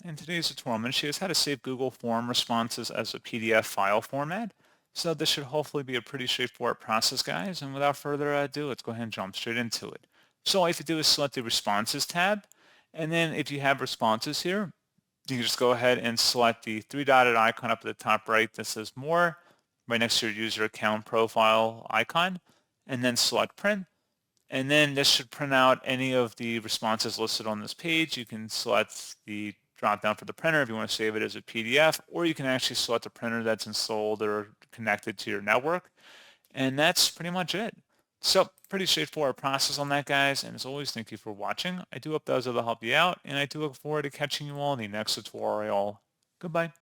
In today's tutorial, I'm going to show you how to save Google Form responses as a PDF file format. So this should hopefully be a pretty straightforward process, guys. And without further ado, let's go ahead and jump straight into it. So all you have to do is select the Responses tab. And then if you have responses here, you can just go ahead and select the three-dotted icon up at the top right that says More, right next to your user account profile icon, and then select Print. And then this should print out any of the responses listed on this page. You can select the drop down for the printer if you want to save it as a PDF, or you can actually select a printer that's installed or connected to your network. And that's pretty much it. So pretty straightforward process on that, guys. And as always, thank you for watching. I do hope that was able to help you out, and I do look forward to catching you all in the next tutorial. Goodbye.